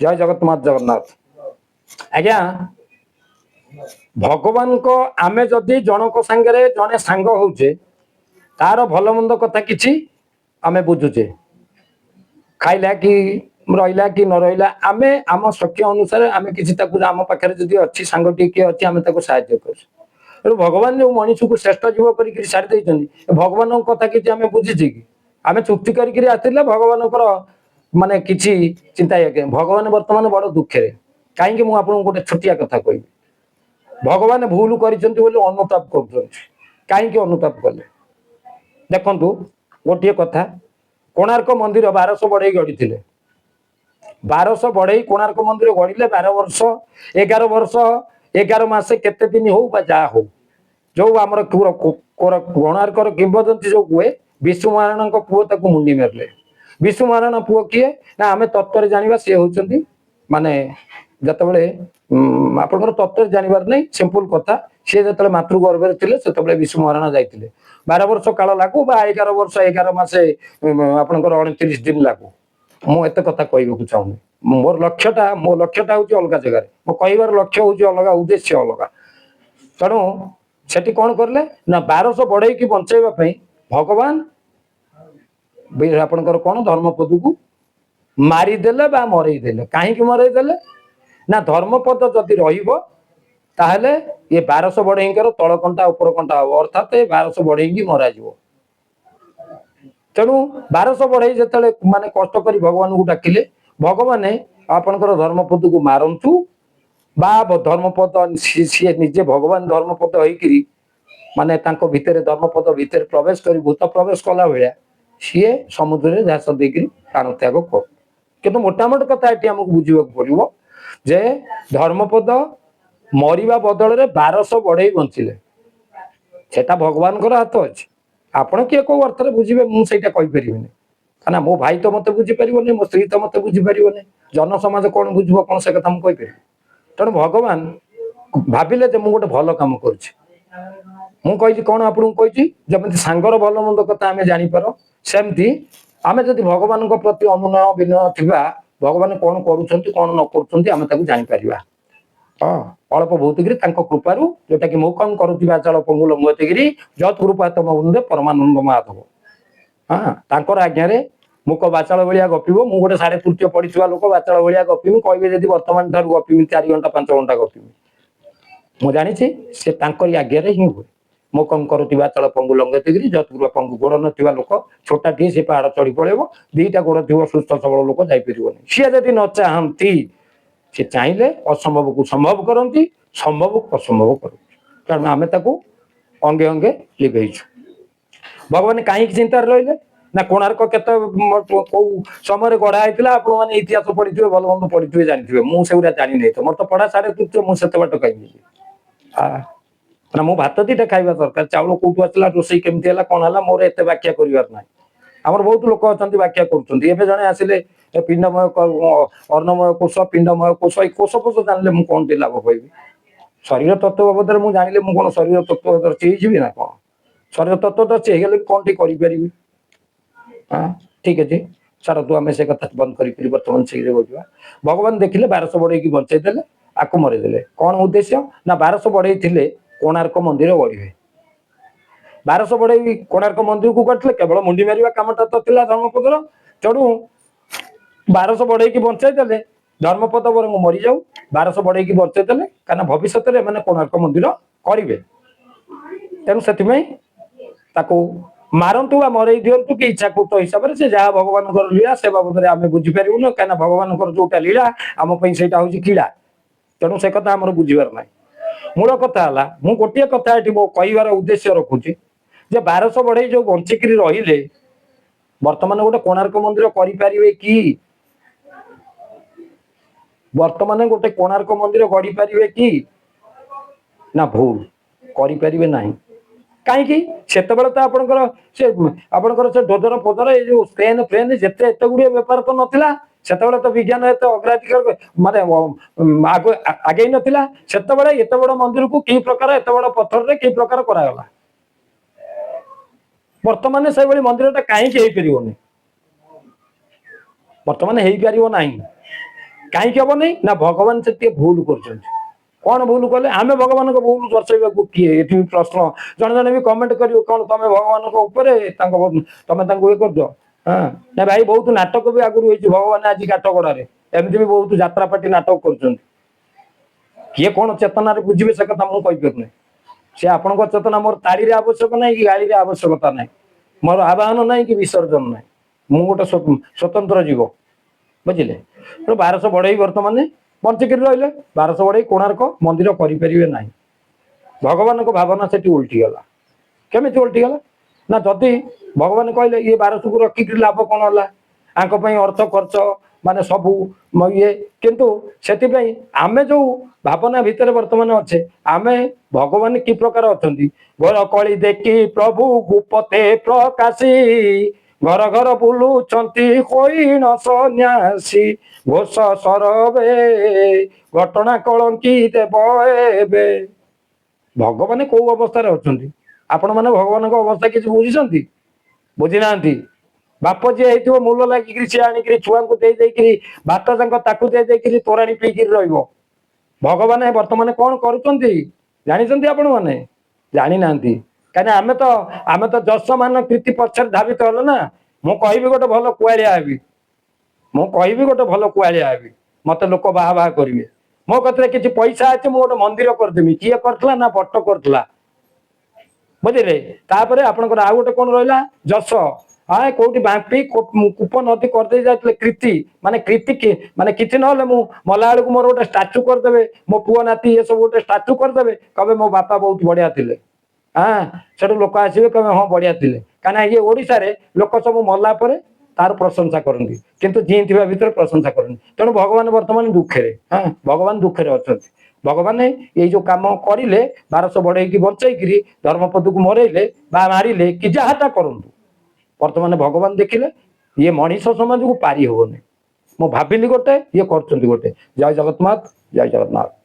जय जगन्नाथ जगन्नाथ आज्ञा भगवान को आमे जदि जनक सांगे जने सांग होचे तार भल मंद कथा किछि आमे बुझुचे खाइला कि रहिला कि न रहिला आमे आम सख्य अनुसार आमे किछि ताकु आम पाखरे जदि अछि सांग टिके अछि आमे ताकु सहाय्य कर भगवान जो मनुष्य को श्रेष्ठ जीव करी सारी देइछन्ति भगवान कथा किछि आमे बुझिछि कि आमे चुक्ति करी आथिले भगवान माने किछि चिंता भगवान वर्तमान बड़ दुखे कहीं मु आपन गोटे छोटिया कथा कहबी भगवान भूल करिसेंति बोली अनुताप करछन्ति कहीं अनुताप कले देखंतु गोटे कथा कोणार्क मंदिर 1200 बढ़ई गढ़ी 1200 बढ़ई कोणार्क मंदिर गढ़िले 12 वर्ष 11 वर्ष 11 मासे केते दिन हो बा जा हो जो आमर कोणार्कर किंबदंती जो हुए विष्णु महाराणा पुओ ताकू मुंडी मारले विष्णु महाराणा पुओ किए ना आमे तत्व जानिबा से होचंती माने जतबेले आपनकर तत्व जानिबार नहीं सिंपल कथा से जतबेले मातृ गर्भरे थिले सेतबेले विष्णु महाराणा जाइतिले 12 वर्ष काल लागू बा 11 वर्ष 11 मासे आपनकर 29 दिन लागू मु एते कथा कहबा चाहूनी मोर लक्ष्यटा होची अलगा जगह मो कहबार लक्ष्य होची अलगा उद्देश्य अलगा तेणु सेठी कौन करले ना 1200 बढ़ई की बंचाइबा पई भगवान आपनकर कौन धर्मपद को मारिदेले बा मरई देले कहीं मरई देले ना धर्मपद जदि रहिबो ताहले ये 1200 बढ़ईकर तल कंटा ऊपर कंटा हो अर्थात ये 1200 बढ़ई की मरा जीवो तेणु 1200 बढ़ई जतले माने कष्ट करी भगवान को डाकिले भगवान आपनकर धर्मपद को मारंतु बा धर्मपद सी निजे भगवान धर्मपद होइकिरी माने तांको भितरे धर्मपद भितरे प्रवेश करी भूत प्रवेश कला भलिया सी समुद्र झास देकरी प्राण त्याग कर किंतु मोटामोट कथा ये आमको बुझा पड़ो जे धर्मपद मरिबा बदल रे 1200 बढ़ई बंचिले सेटा भगवान हाथ अच्छे आपण किए को अर्थ बुझे मुझे कही पारिनी कहना मो भाई तो मत बुझी पार मो स्त्री तो मत बुझी पार जन समाज कौन बुझब कौन से कथा मुझे कहीपर तेणु भगवान भाविले जे मु गोटे भल कम करुँच कौन आपको कही जमी सांगर भल मंद कथा आम जापर सेमती आम जब भगवान प्रति अनुनय विनय थिबा भगवान कौन करुँच कौन न कर जापर हाँ अल्प बहुत कृपार जोटा कि मुखम करुवा चल पंगुल मुहतिगिरी जत कृपा तम बंदे परमानंद माधव हाँ तांकर आज्ञा मुख बाचाल भाया गपिब मु गोटे 3.5 पढ़ी लोक बाचाल भाया गपिमी कहे जब बर्तमान ठार गपिमी 4 घंटा 5 घंटा गपिमी मु जानी से आज्ञा हिं हुए मुखम करुवा चल पंगु लंगतिगिरी जत कृपा पंगु गोड़ न लोक छोटा टी से पहाड़ चढ़ी पड़ेब 2टा गोड़ थी सुस्थ सबल लोक जापर सी जदि न चाहती से चाहिए असंभव को संभव करती संभव को असंभव करती कारण आम अंगे अंगे लिभेचु भगवान कहीं चिंतार रही ना कोणार्क केते कौ समय गढ़ा आप इतिहास पढ़ी भल मंद पढ़ी जानते मुझे जानी नहीं तो मोर तो पढ़ा 3.5 मुझे बाट कहीं ना मु भात 2टा खाइबा दरकार चाउल कौटू आसला रोषई केमती है कौन है मोर एत व्याख्या करार ना आमर बहुत लोक अच्छा व्याख्या कर जड़े आसिले पिंडमय अर्णमय कोष पिंडमय कोष कोष कोष जानले मुझे कौन लाभ कह शरीर तत्व बाबद मुझे जानिले मुझे कौन शरीर तत्व दर्शी ना कौन शरीर तत्व दर्शी हो कौन टी करी हाँ ठीक अच्छे छाड़ तू आम से कथा बंद कर बर्तमान शीघ्र बोझा भगवान देखिले 1200 बढ़ई की बंचाई देले आपको मरीदेले कौन उद्देश्य ना 1200 बढ़ई थे कोणार्क मंदिर गढ़े 1200 बढ़ई कोणार्क मंदिर को करते केवल मुंडी मारिबा कामटा तो थिला धर्मपदर तेणु 1200 बढ़ई की बंचाई देले धर्मपद बर मरी जाऊ 1200 बढ़ई की बंचाई देले कहना भविष्य में मैंने कोणार्क मंदिर करेंगे तेणु से मारंतु बा मरई दिंतु कि इच्छाकृत हिसाब से जहाँ भगवान लीला से बाबद आम बुझीपारूँ कहीं भगवान जोटा लीला आम से कीड़ा तेणु से कथा आम बुझार ना मूल कथा है मु गोटे कथा ये कहबार उद्देश्य रखुची जे 1200 बढ़ई जो बंचिक रहिले वर्तमान गोटे कोणार्क मंदिर करें कि वर्तमान गोटे कोणार्क मंदिर गढ़ी पारे कि ना भूल करें ना कहीं से तो आपंकर से डोजर फोजर ये जो स्पेन फ्रेन जिते एत गुड़े बेपार तो नाला से तो विज्ञान एत अग्राधिकार माने आगे नाला से एत बड़ मंदिर को कि प्रकार एत बड़ पत्थर कि प्रकार करागला बर्तमान से मंदिर कहीं बर्तमान हो पार ना कहीं हम नहीं ना भगवान से भूल कर कौन भूल कले आम भगवान को भूल दर्शेगा किए ये प्रश्न जन जन भी कमेंट कर कौन तुम भगवान तुम ये कर हाँ ना भाई बहुत नाटक भी आगुरी होती भगवान आज काटगड़े एमती भी बहुत जात्रापाटी नाटक कर किए कौन चेतना बुझे से कथा मुझे सी आपण चेतना मोर ताड़ी आवश्यक ना कि गाड़ी आवश्यकता ना मोर आवाहन ना कि विसर्जन ना मु गोटे स्वतंत्र जीव बुझे तो 1200 बढ़ई बर्तमान बंचिक रही 1200 बढ़ई कोणार्क मंदिर करें ना भगवान को भावना से उल्टी गला केमी उल्टी गला ना जदि भगवान कहले ये 1200 को रखिक लाभ कौन है अर्थ खर्च माने सबू ये किंतु से आमे जो भावना भितर वर्तमान अच्छे आमे भगवान कि प्रकार अच्छा घर कली देखी प्रभु गुपते प्रकाशी घर घर बुलुंट कोई न सन्यासी घोष सरवे घटना कलंकी देव एबे भगवान कौ अवस्था अच्छा आपण मैंने भगवान अवस्था किसी बुझी बुझी ना बाप जी है मूल लगिक सी आणिक छुआ को दे भात जाक दे तोराणी पीक भगवान बर्तमान कौन करुँच आपण मैंने जानी ना कहीं आम तो जश मान कृति पक्ष धावित हल ना मु कहि गोटे भल कुआलिया हेबी मु कहि गोटे भल कुआलिया हेबी मत लोक बाहा बाहा करेंगे मो कत कि पैसा अच्छे मुझे गोटे मंदिर करदेमी किए करला ना पट्ट करला बुझे तापर आपंकर आउ गोटे कौन रहा जश हाँ कौटी बांपी कूप नदी करदे जाते कृति माने कृति माने किसी ना मला बेलू मोर गोटे स्टाचू करदे मो पुओ नाती ये सब गोटे स्टाचू करदे कहे मो बापा बहुत बढ़िया थे हाँ से लोक आसवे कहे हाँ बढ़िया थे कहीं ये ओडिशा रे लोक सब मला तार प्रशंसा करती किंतु जीवा भितर प्रशंसा करनी तेणु भगवान वर्तमान दुखे हाँ भगवान दुखे अच्छा भगवान ये जो कम करें 1200 बढ़ई बचई धर्मपद को मरेले मारिले कि जहाटा करूँ वर्तमान भगवान देखिले ये मनीष समाज को पारी हेनी मु भाविली गोटे ये कर गोटे जय जगन्नाथ जय जगन्नाथ।